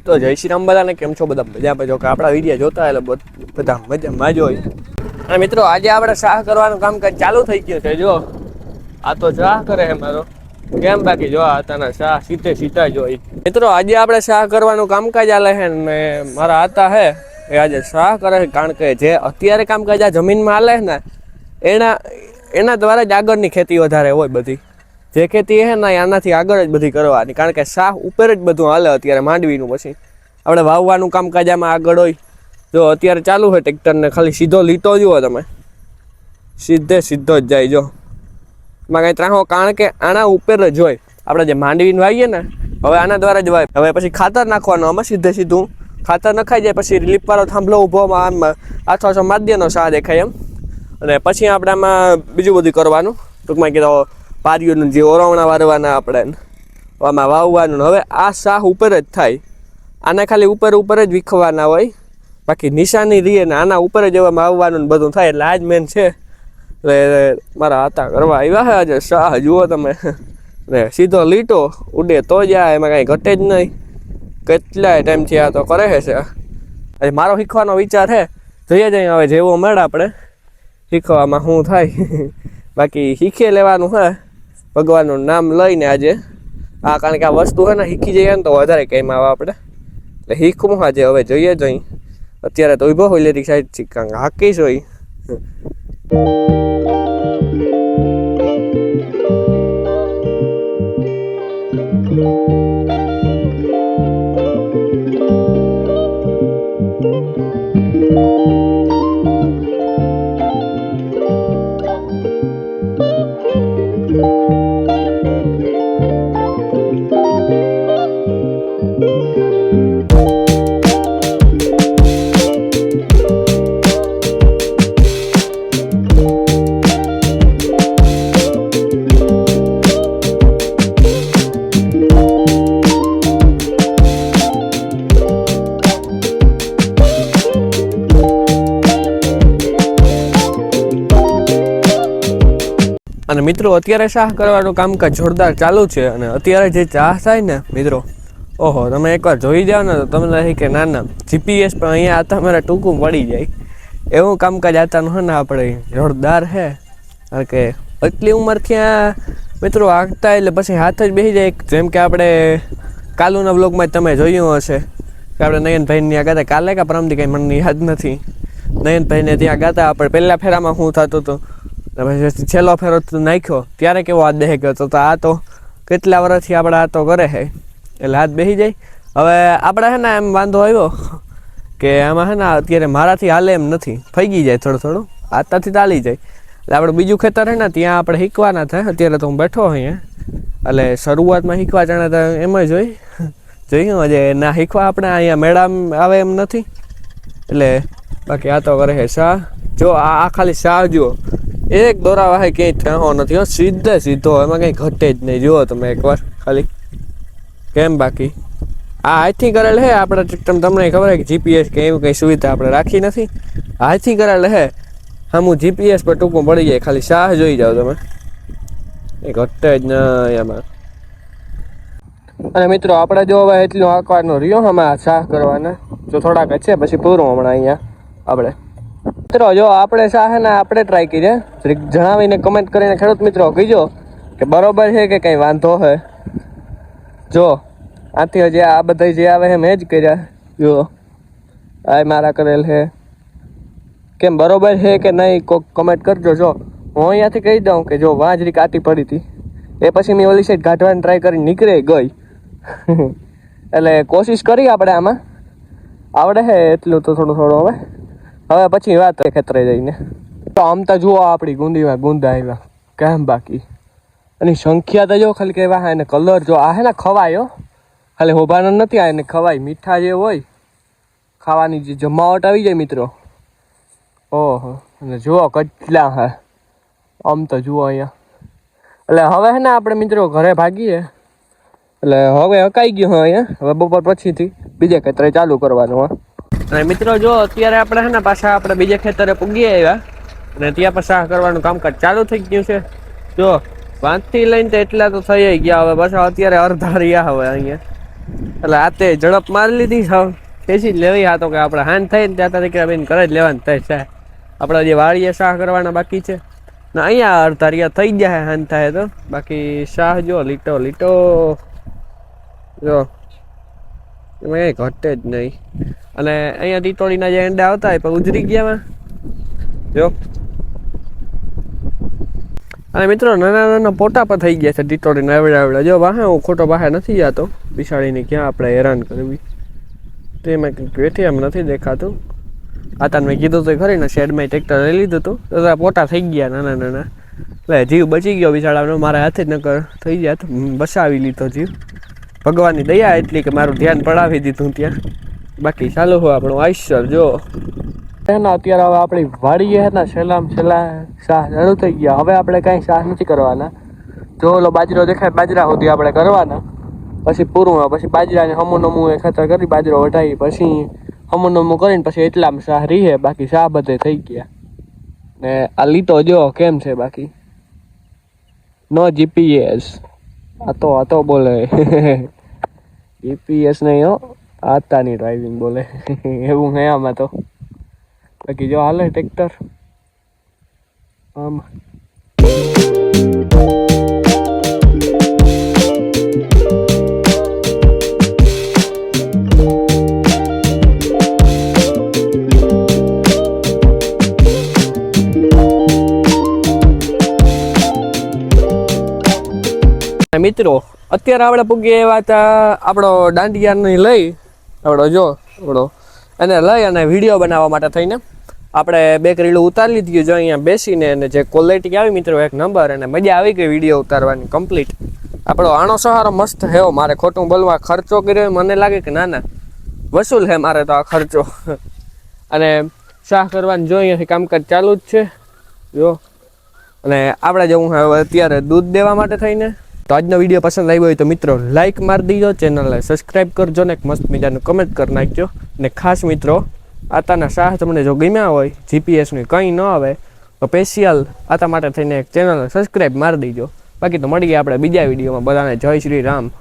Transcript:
તો જય શ્રી રામ બધાને, કેમ છો બધા? મજા જો કે આપણા વિડીયો જોતા એટલે બધા મજામાં જ હોય. અને મિત્રો આજે આપણે શાહ કરવાનું કામકાજ ચાલુ થઈ ગયું છે. જો આ તો શાહ કરે છે મારો, કેમ બાકી જો આતાના શાહ સીધે સીધા જ હોય. મિત્રો આજે આપણે શાહ કરવાનું કામકાજ આલે છે ને મારા આતા હે એ આજે શાહ કરે છે, કારણ કે જે અત્યારે કામકાજ આ જમીનમાં આલે છે ને એના દ્વારા જ આગળની ખેતી વધારે હોય. બધી જે ખેતી હે ને આનાથી આગળ જ બધી કરવાની, કારણ કે શાહ ઉપર જ બધું હાલે અત્યારે માંડવીનું. પછી આપણે વાવવાનું કામકાજ આમાં આગળ હોય. જો અત્યારે ચાલુ છે ટ્રેક્ટર ને, ખાલી સીધો લીટો જુઓ તમે, સીધે સીધો જ જાય. જો એમાં કઈ ત્રાહો, કારણ કે આના ઉપર જ હોય. આપણે જે માંડવીને વાવીએ ને હવે આના દ્વારા જ વાય. હવે પછી ખાતર નાખવાનું આમાં, સીધે સીધું ખાતર નખાઈ જાય. પછી લીપ વાળો થાંભલો ઊભો આમ આછો માધ્યનો શાહ દેખાય એમ. અને પછી આપણે આમાં બીજું બધું કરવાનું, ટૂંકમાં કીધો પારીઓનું જે ઓરવણા વારવાના આપણે આમાં વાવવાનું. હવે આ શાહ ઉપર જ થાય, આના ખાલી ઉપર જ વીખવાના હોય, બાકી નિશાની રીએ ને આના ઉપર જ એવામાં આવવાનું બધું થાય. એટલે આ જ મેન છે. એટલે મારા હાથા કરવા આવ્યા છે આજે શાહ. જુઓ તમે ને સીધો લીટો ઉડે તો જાય, એમાં કાંઈ ઘટે જ નહીં. કેટલાય ટાઈમથી આ તો કરે છે. આજે મારો શીખવાનો વિચાર છે, જોઈએ જઈએ હવે જેવો મળે આપણે શીખવામાં શું થાય. બાકી શીખી લેવાનું છે ભગવાનનું નામ લઈને આજે. કારણ કે આ વસ્તુ છે ને શીખી જઈએ ને તો વધારે કેમ આવે આપણે. એટલે શીખવું આજે હવે જોઈએ જઈ. અત્યારે તો ઉભો હોય લેરી સાઈડ હાકીશ હોય. અને મિત્રો અત્યારે શાહ કરવાનું કામકાજ જોરદાર ચાલુ છે. અને અત્યારે જે ચાહ થાય ને મિત્રો, ઓહો, તમે એકવાર જોઈ જાઓ ને તો તમને લાગે કે ના ના જીપીએસ પણ અહીંયા આતા મારા ટૂંકું પડી જાય એવું કામકાજ આતાનું છે ને આપણે જોરદાર છે. કારણ કે એટલી ઉંમરથી આ મિત્રો આગતા એટલે પછી હાથ જ બેસી જાય. જેમ કે આપણે કાલુના બ્લોગમાં જ તમે જોયું હશે કે આપણે નયનભાઈને ત્યાં ગાતા, કાલે કે પરમથી કંઈ મને યાદ નથી. નયનભાઈને ત્યાં ગાતા આપણે પહેલા ફેરામાં શું થતું હતું, પછી છેલ્લો ફેરો નાખ્યો ત્યારે કેવો હાથ બેસી ગયો. તો આ તો કેટલા વર્ષથી આપણે આ તો કરે છે એટલે હાથ બેસી જાય. હવે આપણે છે ને એમ વાંધો આવ્યો કે આમાં છે ને અત્યારે મારાથી હાલે એમ નથી, ફાગી જાય થોડું થોડું, હાથાથી ચાલી જાય. એટલે આપણે બીજું ખેતર છે ને ત્યાં આપણે શીખવાના થાય. અત્યારે તો હું બેઠો અહીંયા, એટલે શરૂઆતમાં શીખવા જાણે તો એમ જ હોય. જોયું હજે ના શીખવા આપણે અહીંયા મેળા આવે એમ નથી. એટલે બાકી આ તો કરે છે શાહ. જો આ ખાલી શાહ જુઓ, એક દોરા વાહે ક્યાંય ઠેહો નથી, સીધે સીધો, એમાં કંઈ ઘટે જ નહીં. જુઓ તમે એકવાર ખાલી કેમ. બાકી આ હાથથી કરેલ હે આપણે ટ્રેક્ટર, તમને ખબર છે કે જીપીએસ કે એવું કંઈ સુવિધા આપણે રાખી નથી. હાથથી કરેલ હે, હા હું જીપીએસ પર ટૂંકું પડી જાય. ખાલી શાહ જોઈ જાઓ તમે, એ ઘટે જ નહીં એમાં. અને મિત્રો આપણે જો હવે એટલું આંકવાનો રહ્યો આમાં શાહ કરવાના, જો થોડાક છે પછી પૂરું હમણાં અહીંયા આપણે. મિત્રો જો આપણે શાહ ને આપણે ટ્રાય કરીએ, જણાવીને કમેન્ટ કરીને ખેડૂત મિત્રો કહીજો કે બરોબર છે કે કંઈ વાંધો છે. જો આથી હજી આ બધા જે આવે છે મેં જ કર્યા. જો આ મારા કરેલ છે, કેમ બરોબર છે કે નહીં કોઈક કમેન્ટ કરજો. જો હું અહીંયાથી કહી દઉં કે જો વાંજરી કાટી પડી હતી, એ પછી મેં ઓલી સાઈડ કાઢવાની ટ્રાય કરી, નીકળે ગઈ. એટલે કોશિશ કરી આપણે આમાં, આવડે છે એટલું તો થોડું થોડું. હવે પછી વાત ખેતરે જઈને તો આમ તો જુઓ આપણી ગુંદીમાં ગુંદા આવ્યા કેમ. બાકી એની સંખ્યા તો જો ખાલી કહેવા એને કલર જો આ હે ને ખવાય, ખાલી હોભાનો નથી, આ એને ખવાય. મીઠા જે હોય ખાવાની જે જમાવટ આવી જાય મિત્રો, ઓહો. અને જુઓ કેટલા હે આમ તો જુઓ અહીંયા. એટલે હવે હે ને આપણે મિત્રો ઘરે ભાગીએ. એટલે હવે હકાઈ ગયું હોય અહીંયા. હવે બપોર પછીથી બીજે ખેતરે ચાલુ કરવાનું હોય. અને મિત્રો જો અત્યારે આપણે છે ને પાછા આપણે બીજે ખેતરે પૂગી આવ્યા અને ત્યાં પણ શાહ કરવાનું કામકાજ ચાલુ થઈ ગયું છે. જો 5 થી લઈને તો એટલા તો થઈ ગયા. હવે પાછા અત્યારે અડધા રહ્યા હવે અહીંયા એટલે આ તે ઝડપ મારી લીધી સાવ તેથી જ લેવી આ તો કે આપણે હાન થાય ને ત્યાં તારીખે બેન કરે જ લેવાનું થાય છે. આપણે જે વાડીએ શાહ કરવાના બાકી છે ને અહીંયા અડધારિયા થઈ ગયા હાન થાય તો બાકી શાહ જો લીટો જો એમાં કંઈ ઘટે જ નહીં. અને અહીંયા ટીટોળીના જે એંડા આવતા હોય પણ ઉજરી ગયા જો. અને મિત્રો નાના નાના પોટા પણ થઈ ગયા છે ટીટોળીના એવડા જો વાહે હું ખોટો વાહે નથી જતો બિસાડીને ક્યાં આપણે હેરાન કરવી તો એમાં કંઈક વેઠી એમ નથી દેખાતું. આ તાન મેં કીધું તો ખરી ને શેડમાં ટ્રેક્ટર લઈ લીધું હતું તો પોટા થઈ ગયા નાના નાના એટલે જીવ બચી ગયો બિસાડાનો મારા હાથે જ નકર થઈ ગયા તો બસાવી લીધો જીવ. ભગવાનની દયા એટલી કે મારું ધ્યાન પડાવી દીધું ત્યાં. બાકી ચાલુ હોય આપણું આઈશ્વર જો એના અત્યારે હવે આપણી વાડીએ હતા છેલ્લા શાહ ચાલુ થઈ ગયા. હવે આપણે કાંઈ શાહ નથી કરવાના. જો ઓલો બાજરો દેખાય બાજરા સુધી આપણે કરવાના પછી પૂરું પછી બાજરાને હમું એ ખાતર કરી બાજરો વઢાવી પછી હમું કરીને પછી એટલામાં શાહ રીહે. બાકી શાહ બધે થઈ ગયા. ને આ લીટો જો કેમ છે બાકી નો જીપીએસ આ તો બોલે જીપીએસ નહીં હો આતાની ડ્રાઇવિંગ બોલે એવું હે આમાં તો. બાકી જો હાલે ટ્રેક્ટર આમ મિત્રો અત્યારે આપણે પૂગીએ એવા આપણો દાંડિયાને લઈ આપણો એને લઈ અને વિડીયો બનાવવા માટે થઈને આપણે બે રીલું ઉતારી લીધી. જો અહીંયા બેસીને અને જે ક્વોલિટી આવી મિત્રો એક નંબર અને મજા આવી ગઈ વિડીયો ઉતારવાની કમ્પ્લીટ. આપણો આણો સહારો મસ્ત હેવો. મારે ખોટું બોલવા ખર્ચો કર્યો મને લાગે કે ના વસૂલ છે મારે તો આ ખર્ચો. અને શાહ કરવાની જો અહીંયાથી કામકાજ ચાલુ જ છે જો. અને આપણે જવું હવે અત્યારે દૂધ દેવા માટે થઈને. તો આજનો વિડીયો પસંદ આવ્યો હોય તો મિત્રો લાઇક મારી દીજો, ચેનલને સબસ્ક્રાઈબ કરજો ને એક મસ્ત મજાનું કમેન્ટ કરી નાખજો. ને ખાસ મિત્રો આતાના શાહ તમને જો ગમ્યા હોય જીપીએસની કંઈ ન આવે તો સ્પેશિયલ આતા માટે થઈને એક ચેનલને સબસ્ક્રાઈબ મારી દીજો. બાકી તો મળીએ આપણે બીજા વિડીયોમાં. બધાને જય શ્રી રામ.